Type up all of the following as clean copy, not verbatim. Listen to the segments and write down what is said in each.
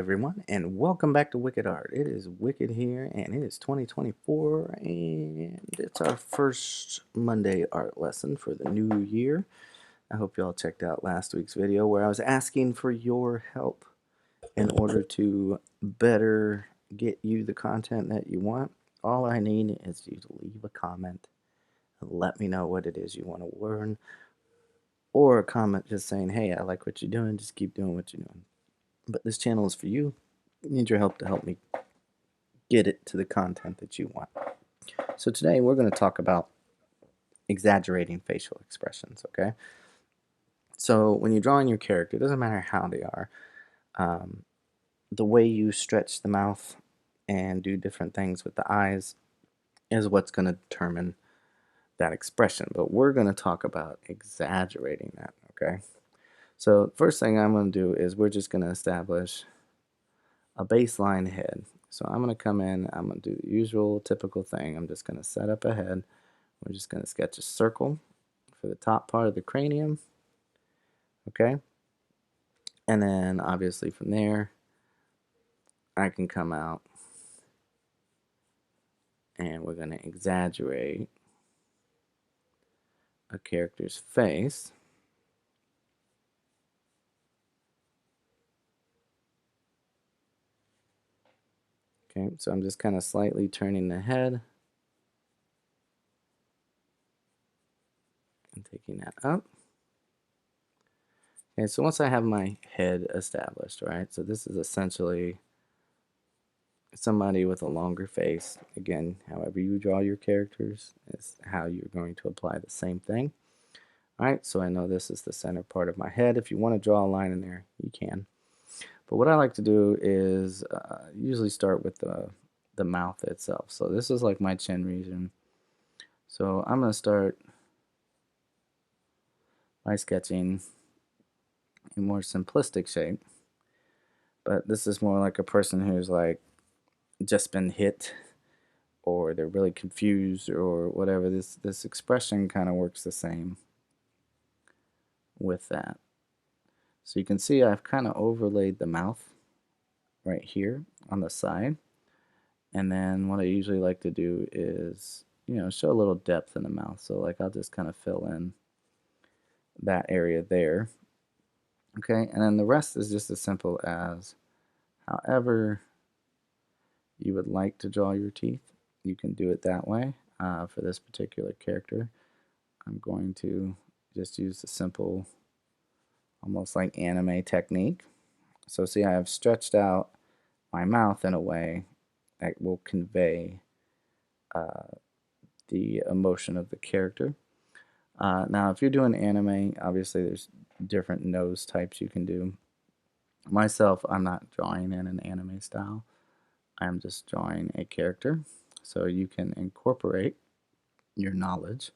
everyone, and welcome back to Wicked Art. It is Wicked here, and it is 2024, and it's our first Monday art lesson for the new year. I hope you all checked out last week's video where I was asking for your help in order to better get you the content that you want. All I need is you to leave a comment and let me know what it is you want to learn, or a comment just saying, hey, I like what you're doing, just keep doing what you're doing. But this channel is for you. I need your help to help me get it to the content that you want. So today we're going to talk about exaggerating facial expressions, okay? So when you're drawing your character, it doesn't matter how they are, the way you stretch the mouth and do different things with the eyes is what's going to determine that expression. But we're going to talk about exaggerating that, okay? So first thing I'm going to do is we're just going to establish a baseline head. So I'm going to come in, I'm going to do the usual typical thing. I'm just going to set up a head. We're just going to sketch a circle for the top part of the cranium. Okay? And then obviously from there, I can come out and we're going to exaggerate a character's face. Okay, so I'm just kind of slightly turning the head and taking that up. Okay, so once I have my head established, right, so this is essentially somebody with a longer face. Again, however you draw your characters is how you're going to apply the same thing. All right, so I know this is the center part of my head. If you want to draw a line in there, you can. But what I like to do is usually start with the mouth itself. So this is like my chin region. So I'm going to start by sketching a more simplistic shape. But this is more like a person who's like just been hit, or they're really confused, or whatever. This expression kind of works the same with that. So you can see I've kind of overlaid the mouth right here on the side. And then what I usually like to do is, show a little depth in the mouth. So like I'll just kind of fill in that area there. Okay, and then the rest is just as simple as however you would like to draw your teeth, you can do it that way. For this particular character, I'm going to just use the simple, almost like anime technique. So see, I have stretched out my mouth in a way that will convey the emotion of the character. Now, if you're doing anime, obviously there's different nose types you can do. Myself, I'm not drawing in an anime style. I'm just drawing a character. So you can incorporate your knowledge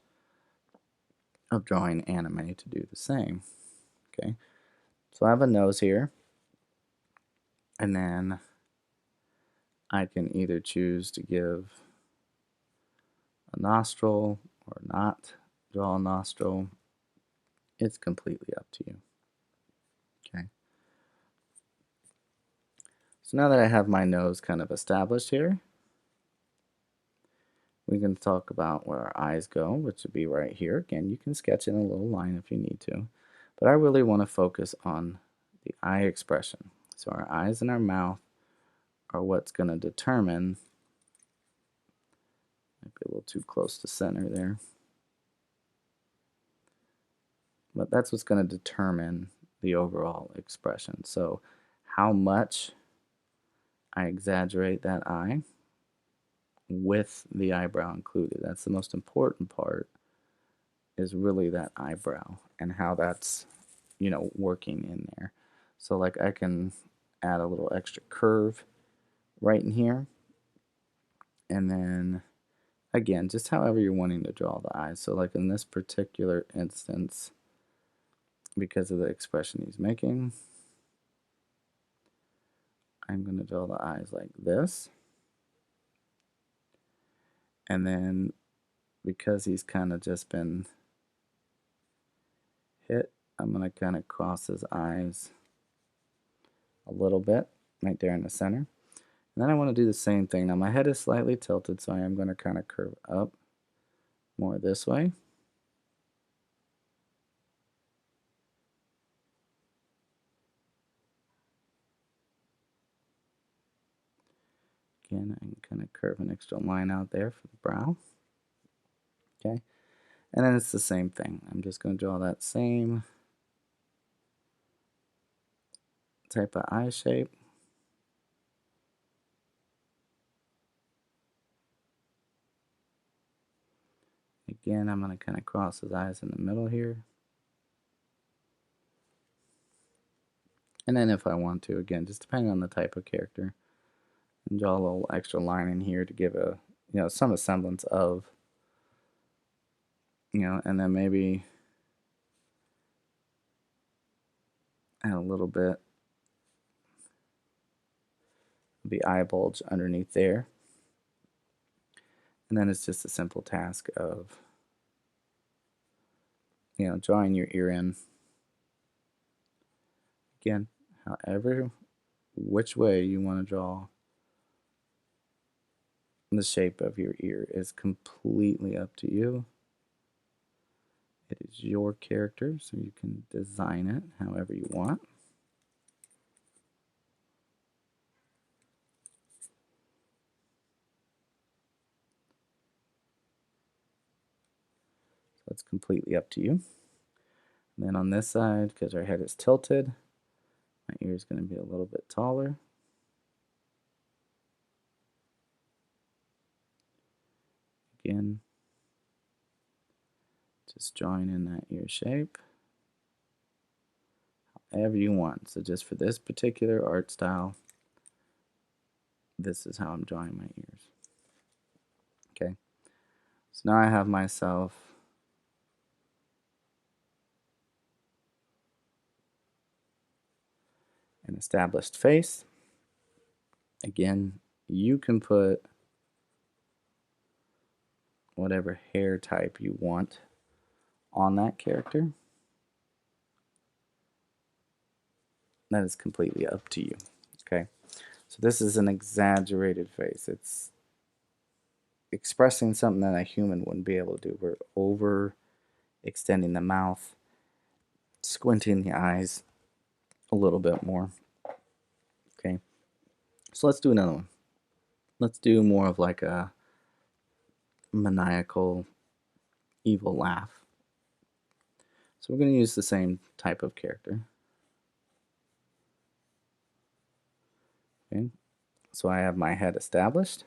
of drawing anime to do the same. Okay, so I have a nose here, and then I can either choose to give a nostril or not draw a nostril. It's completely up to you. Okay. So now that I have my nose kind of established here, we can talk about where our eyes go, which would be right here. Again, you can sketch in a little line if you need to, but I really want to focus on the eye expression. So our eyes and our mouth are what's going to determine, might be a little too close to center there, but that's what's going to determine the overall expression. So how much I exaggerate that eye with the eyebrow included. That's the most important part, is really that eyebrow and how that's, working in there. So like I can add a little extra curve right in here, and then again, just however you're wanting to draw the eyes. So like in this particular instance, because of the expression he's making, I'm going to draw the eyes like this. And then because he's kind of just been hit, I'm going to kind of cross his eyes a little bit right there in the center. And then I want to do the same thing. Now my head is slightly tilted, so I am going to kind of curve up more this way. Again, I can kind of curve an extra line out there for the brow. Okay, and then it's the same thing. I'm just going to draw that same type of eye shape. Again, I'm going to kind of cross his eyes in the middle here. And then if I want to, again, just depending on the type of character, and draw a little extra line in here to give a, some semblance of, and then maybe add a little bit of the eye bulge underneath there. And then it's just a simple task of, drawing your ear in. Again, however, which way you want to draw the shape of your ear is completely up to you. It is your character, so you can design it however you want. So it's completely up to you. And then on this side, because our head is tilted, my ear is going to be a little bit taller. Again, just drawing in that ear shape however you want. So just for this particular art style, this is how I'm drawing my ears. Okay, so now I have myself an established face. Again, you can put whatever hair type you want on that character. That is completely up to you. Okay, so this is an exaggerated face. It's expressing something that a human wouldn't be able to do. We're over extending the mouth, squinting the eyes a little bit more. Okay, so let's do another one. Let's do more of like a maniacal, evil laugh. So we're going to use the same type of character. Okay, so I have my head established.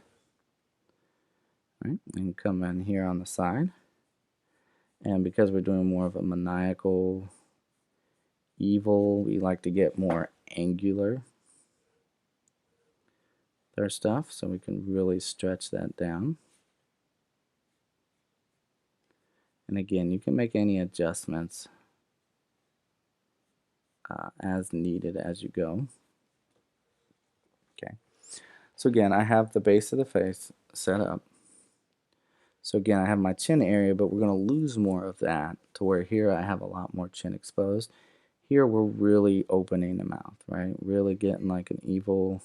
Right, and come in here on the side. And because we're doing more of a maniacal, evil, we like to get more angular with our stuff, so we can really stretch that down. And again, you can make any adjustments as needed as you go. Okay, so again, I have the base of the face set up. So again, I have my chin area, but we're going to lose more of that to where here I have a lot more chin exposed. Here we're really opening the mouth, right? Really getting like an evil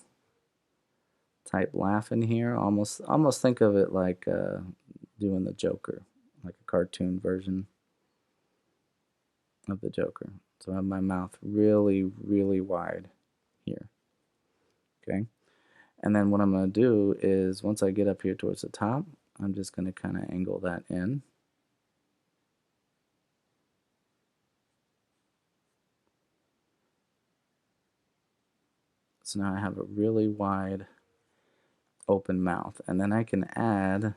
type laugh in here. Almost think of it like doing the Joker, like a cartoon version of the Joker. So I have my mouth really, really wide here. Okay, and then what I'm going to do is once I get up here towards the top, I'm just going to kind of angle that in. So now I have a really wide open mouth, and then I can add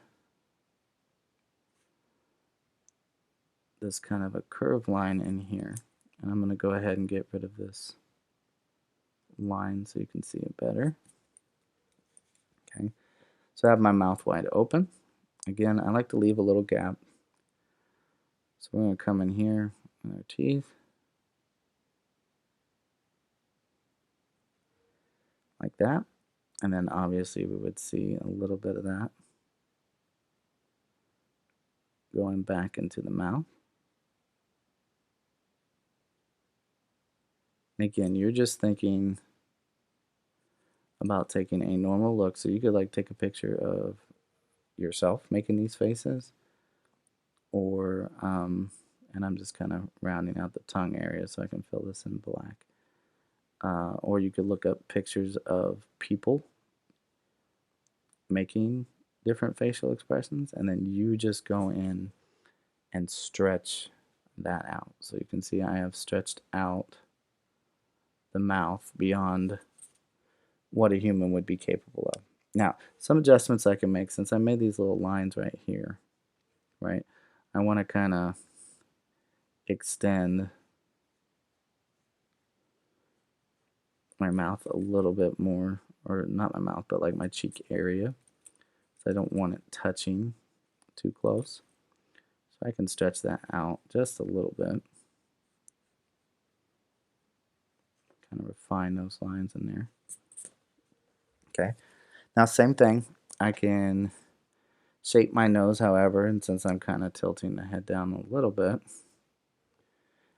this kind of a curved line in here, and I'm going to go ahead and get rid of this line so you can see it better. Okay, so I have my mouth wide open. Again, I like to leave a little gap, so we're going to come in here with our teeth like that, and then obviously we would see a little bit of that going back into the mouth. And again, you're just thinking about taking a normal look. So you could like take a picture of yourself making these faces, or and I'm just kind of rounding out the tongue area so I can fill this in black. Or you could look up pictures of people making different facial expressions, and then you just go in and stretch that out. So you can see I have stretched out the mouth beyond what a human would be capable of. Now, some adjustments I can make, since I made these little lines right here, right? I want to kind of extend my mouth a little bit more, or not my mouth, but like my cheek area. So I don't want it touching too close. So I can stretch that out just a little bit. Kind of refine those lines in there. Okay. Now, same thing. I can shape my nose, however, and since I'm kind of tilting the head down a little bit,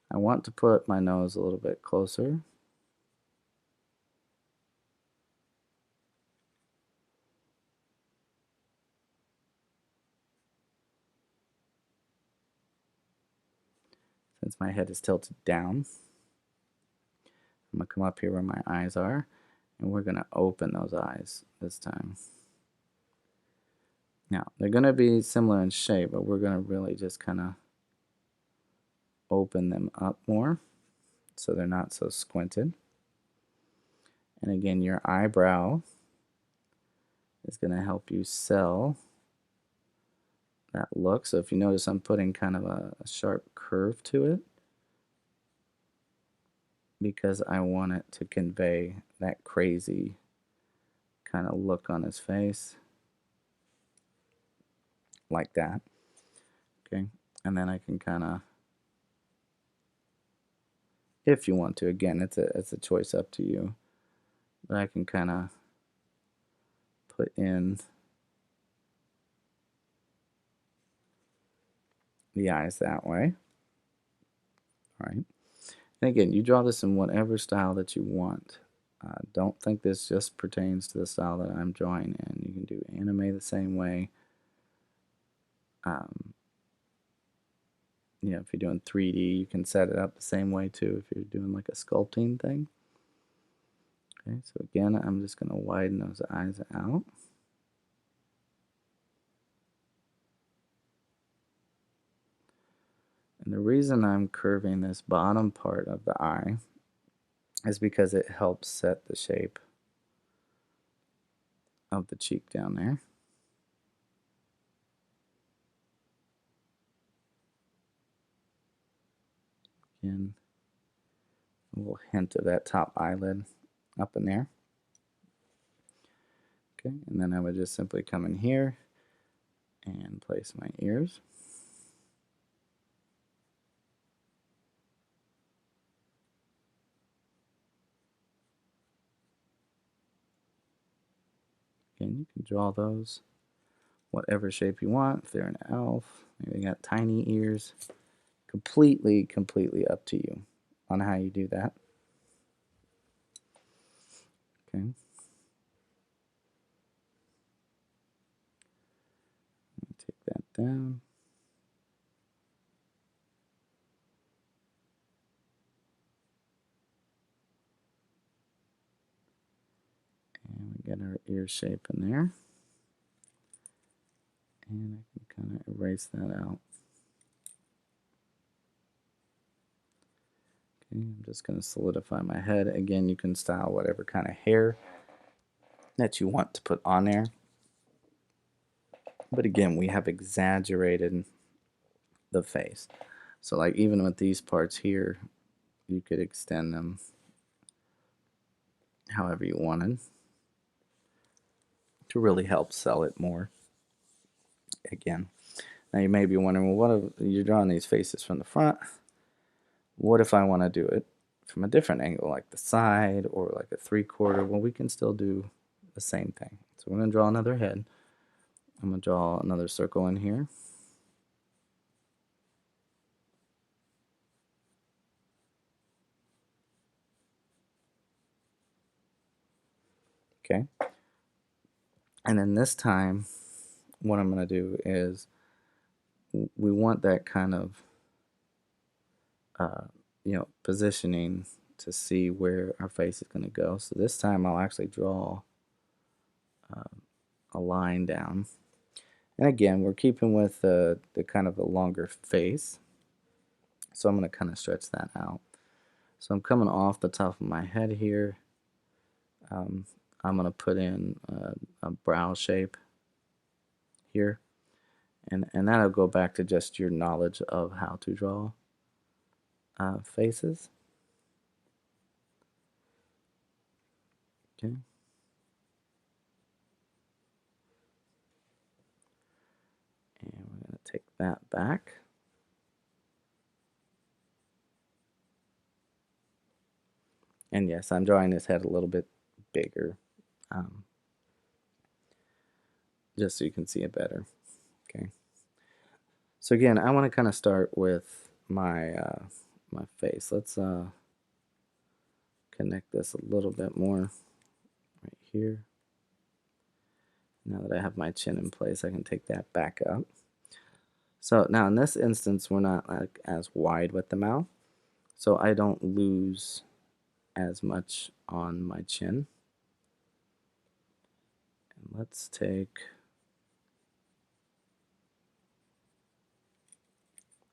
I want to put my nose a little bit closer. Since my head is tilted down, I'm going to come up here where my eyes are, and we're going to open those eyes this time. Now, they're going to be similar in shape, but we're going to really just kind of open them up more so they're not so squinted. And again, your eyebrow is going to help you sell that look. So if you notice, I'm putting kind of a sharp curve to it because I want it to convey that crazy kind of look on his face, like that. Okay, and then I can kind of, if you want to, again, it's a choice up to you, but I can kind of put in the eyes that way. All right. And again, you draw this in whatever style that you want. Don't think this just pertains to the style that I'm drawing in. You can do anime the same way. You know, if you're doing 3D, you can set it up the same way too if you're doing like a sculpting thing. Okay, so again, I'm just going to widen those eyes out. And the reason I'm curving this bottom part of the eye is because it helps set the shape of the cheek down there. Again, a little hint of that top eyelid up in there. Okay, and then I would just simply come in here and place my ears. Again, you can draw those whatever shape you want. If they're an elf, maybe they got tiny ears. Completely up to you on how you do that. Okay. Take that down. And we get our ear shape in there. And I can kind of erase that out. Okay, I'm just going to solidify my head. Again, you can style whatever kind of hair that you want to put on there. But again, we have exaggerated the face. So like even with these parts here, you could extend them however you wanted to really help sell it more. Again, now you may be wondering, well, what if you're drawing these faces from the front? What if I want to do it from a different angle, like the side or like a 3/4? Well, we can still do the same thing. So we're going to draw another head. I'm going to draw another circle in here. Okay. And then this time, what I'm going to do is we want that kind of, uh, positioning to see where our face is going to go. So this time I'll actually draw uh, a line down. And again, we're keeping with the kind of a longer face. So I'm going to kind of stretch that out. So I'm coming off the top of my head here. I'm going to put in a brow shape here. And that'll go back to just your knowledge of how to draw faces. Okay. And we're going to take that back. And yes, I'm drawing his head a little bit bigger, um, just so you can see it better. Okay. So again, I want to kind of start with my face. Let's connect this a little bit more right here. Now that I have my chin in place, I can take that back up. So now in this instance, we're not like as wide with the mouth, so I don't lose as much on my chin. And let's take,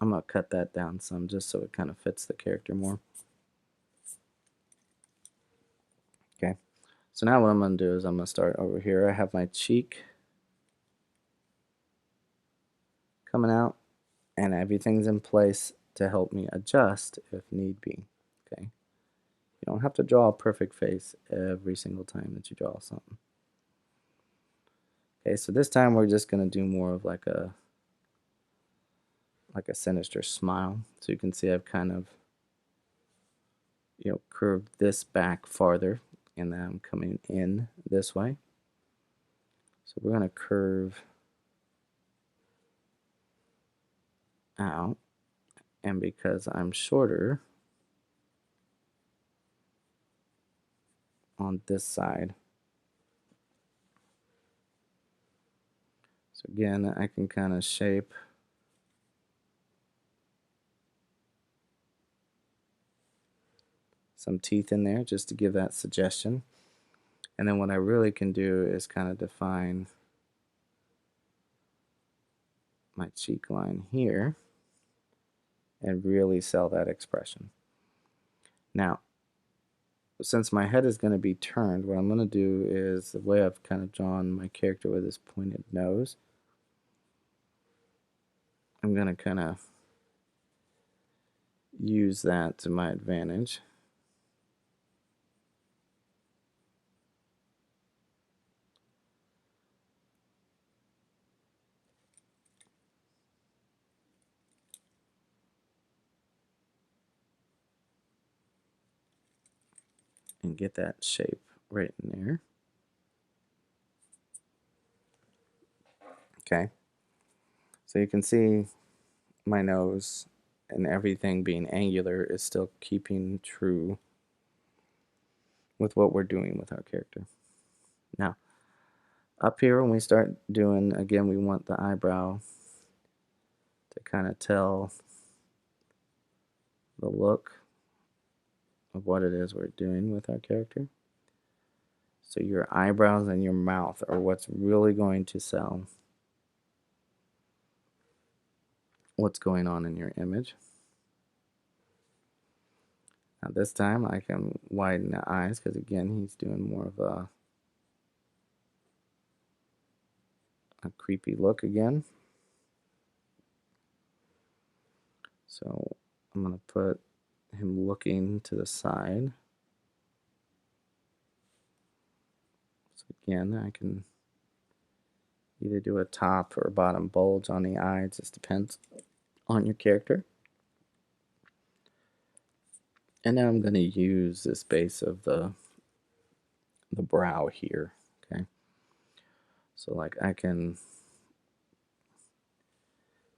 I'm going to cut that down some just so it kind of fits the character more. Okay, so now what I'm going to do is I'm going to start over here. I have my cheek coming out, and everything's in place to help me adjust if need be. Okay, you don't have to draw a perfect face every single time that you draw something. Okay, so this time we're just going to do more of like a sinister smile. So you can see I've kind of curved this back farther, and then I'm coming in this way. So we're going to curve out, and because I'm shorter on this side, so again I can kind of shape some teeth in there just to give that suggestion. And then what I really can do is kind of define my cheek line here and really sell that expression. Now, since my head is going to be turned, what I'm going to do is, the way I've kind of drawn my character with this pointed nose, I'm going to kind of use that to my advantage. And get that shape right in there. Okay. So you can see my nose and everything being angular is still keeping true with what we're doing with our character. Now, up here when we start doing, again, we want the eyebrow to kind of tell the look of what it is we're doing with our character. So your eyebrows and your mouth are what's really going to sell what's going on in your image. Now this time I can widen the eyes because again he's doing more of a creepy look again. So I'm going to put him looking to the side. So again, I can either do a top or bottom bulge on the eye. It just depends on your character. And now I'm going to use this base of the brow here. Okay. So like I can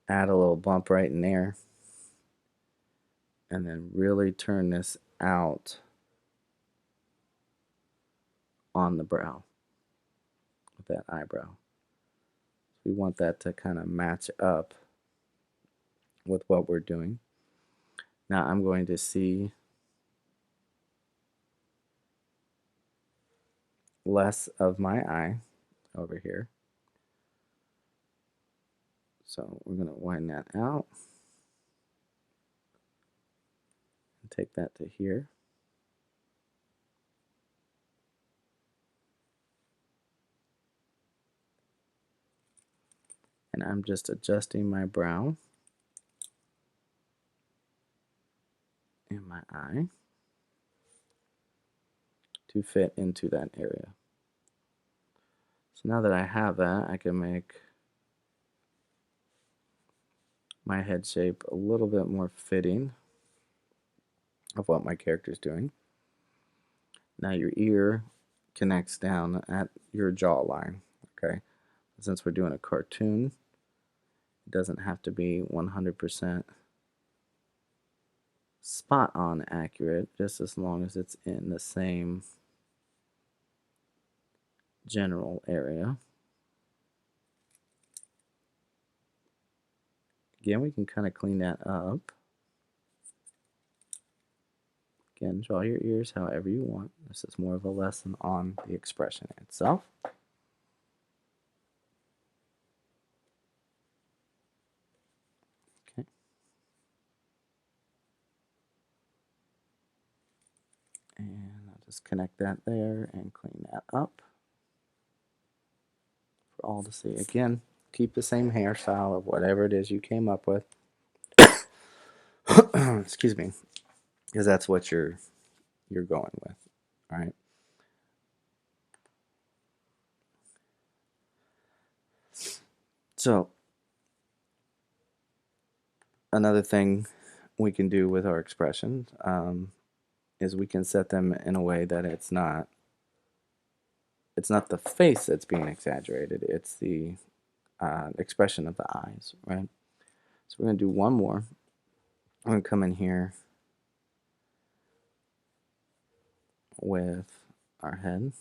add a little bump right in there and then really turn this out on the brow. with that eyebrow. We want that to kind of match up with what we're doing. Now I'm going to see less of my eye over here. So we're going to widen that out and take that to here. And I'm just adjusting my brow and my eye to fit into that area. So now that I have that, I can make my head shape a little bit more fitting of what my character is doing. Now your ear connects down at your jawline, okay? Since we're doing a cartoon, it doesn't have to be 100% spot on accurate, just as long as it's in the same general area. Again, we can kind of clean that up. Again, draw your ears however you want. This is more of a lesson on the expression itself. Okay. And I'll just connect that there and clean that up for all to see. Again, keep the same hairstyle of whatever it is you came up with. Excuse me, because that's what you're going with. All right. So another thing we can do with our expressions is we can set them in a way that it's not the face that's being exaggerated. It's the expression of the eyes, right? So we're going to do one more. I'm going to come in here with our head.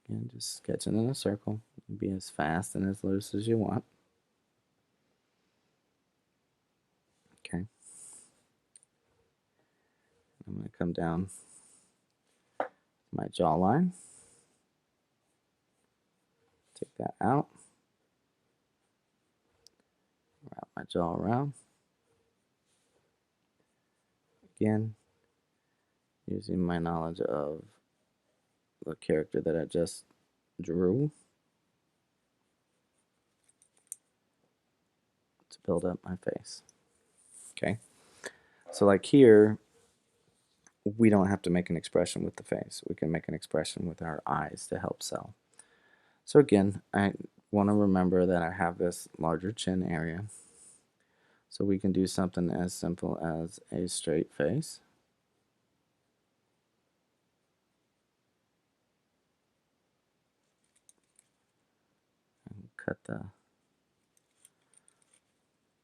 Again, just sketching in a circle. Be as fast and as loose as you want. Okay. I'm going to come down my jawline. Take that out. Wrap my jaw around. Again, using my knowledge of the character that I just drew to build up my face. Okay. So like here, we don't have to make an expression with the face. We can make an expression with our eyes to help sell. So again, I want to remember that I have this larger chin area. So we can do something as simple as a straight face. And cut the,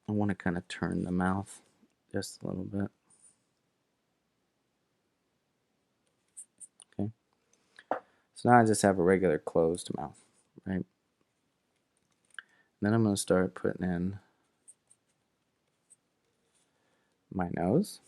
I want to kind of turn the mouth just a little bit. Okay. So now I just have a regular closed mouth, right? Then I'm going to start putting in my nose.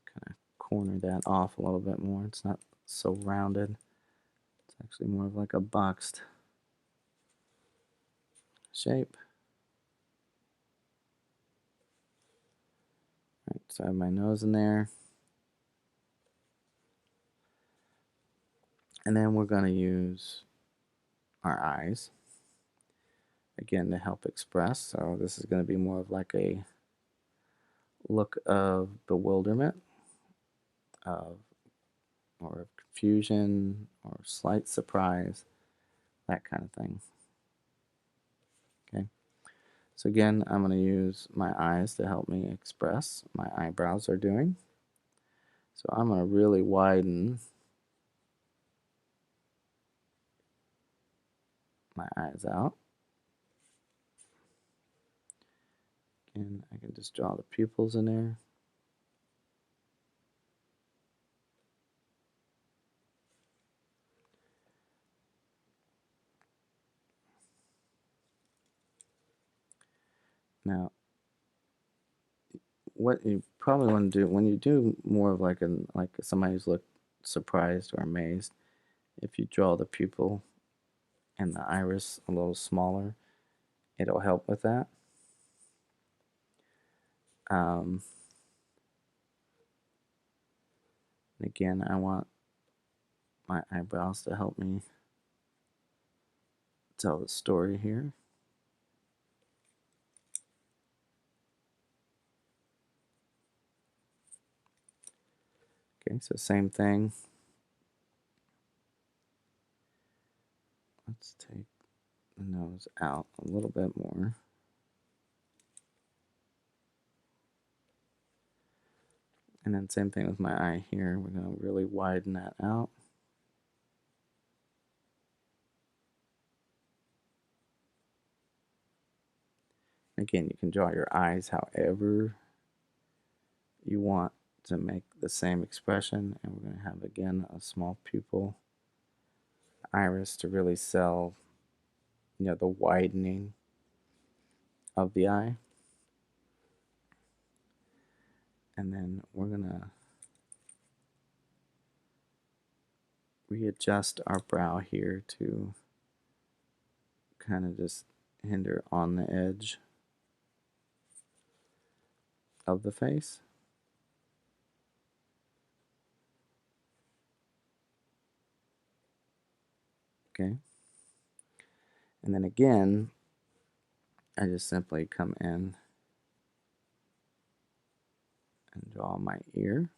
Kind of corner that off a little bit more. It's not so rounded. It's actually more of like a boxed shape. Right, so I have my nose in there. And then we're going to use our eyes, again, to help express. So this is going to be more of like a look of bewilderment, of or of confusion, or slight surprise, that kind of thing. Okay. So again, I'm going to use my eyes to help me express. My eyebrows are doing. So I'm going to really widen my eyes out. And I can just draw the pupils in there. Now, what you probably want to do when you do more of like somebody who's looked surprised or amazed, if you draw the pupil and the iris a little smaller, it'll help with that. Um, and again, I want my eyebrows to help me tell the story here. Okay, so same thing. Let's take the nose out a little bit more. And then same thing with my eye here. We're going to really widen that out. Again, you can draw your eyes however you want to make the same expression. And we're going to have, again, a small pupil iris to really sell, the widening of the eye. And then we're going to readjust our brow here to kind of just hinder on the edge of the face. Okay. And then again, I just simply come in and draw my ear.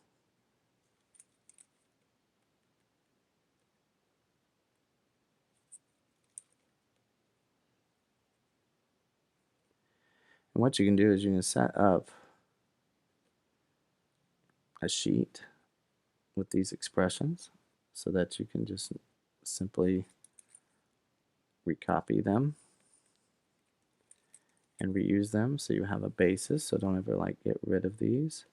And what you can do is you can set up a sheet with these expressions so that you can just simply recopy them and reuse them so you have a basis, so don't ever get rid of these.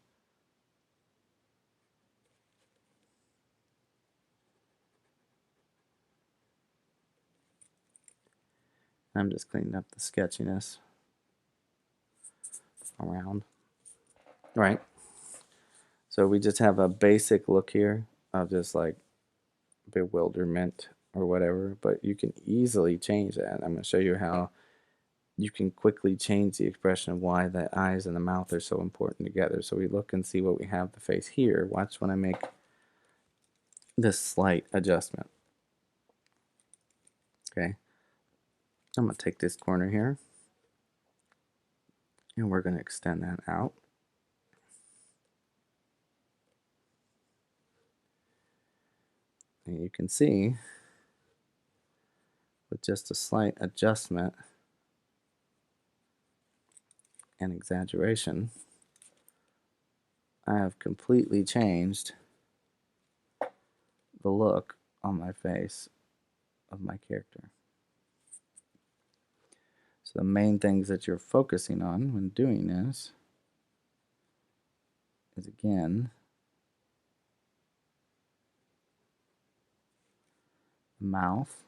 I'm just cleaning up the sketchiness around. All right. So we just have a basic look here of just bewilderment or whatever, but you can easily change that. I'm going to show you how you can quickly change the expression of why the eyes and the mouth are so important together. So we look and see what we have the face here. Watch when I make this slight adjustment. Okay. I'm going to take this corner here and we're going to extend that out. And you can see with just a slight adjustment and exaggeration, I have completely changed the look on my face of my character. So the main things that you're focusing on when doing this is, again, the mouth,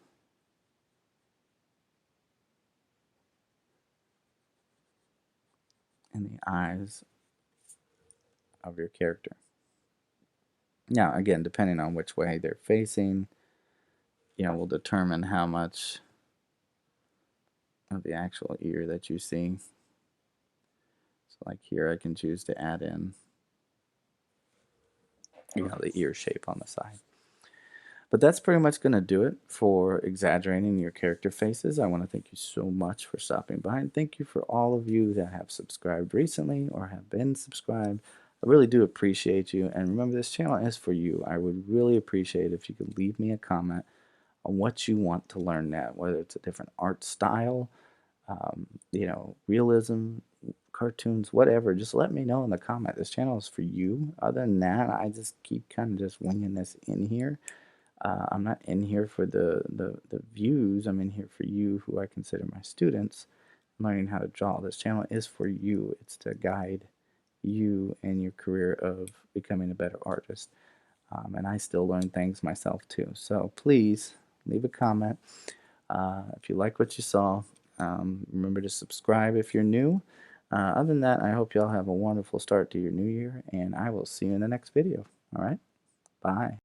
and the eyes of your character. Now, again, depending on which way they're facing, will determine how much of the actual ear that you see. So like here, I can choose to add in, the ear shape on the side. But that's pretty much going to do it for exaggerating your character faces. I want to thank you so much for stopping by, and thank you for all of you that have subscribed recently or have been subscribed. I really do appreciate you, and remember, this channel is for you. I would really appreciate if you could leave me a comment on what you want to learn now, whether it's a different art style, realism, cartoons, whatever, just let me know in the comment. This channel is for you. Other than that, I just keep kind of just winging this in here. I'm not in here for the views. I'm in here for you, who I consider my students, learning how to draw. This channel is for you. It's to guide you in your career of becoming a better artist. And I still learn things myself too. So please leave a comment if you like what you saw. Remember to subscribe if you're new. Other than that, I hope y'all have a wonderful start to your new year, and I will see you in the next video. All right? Bye.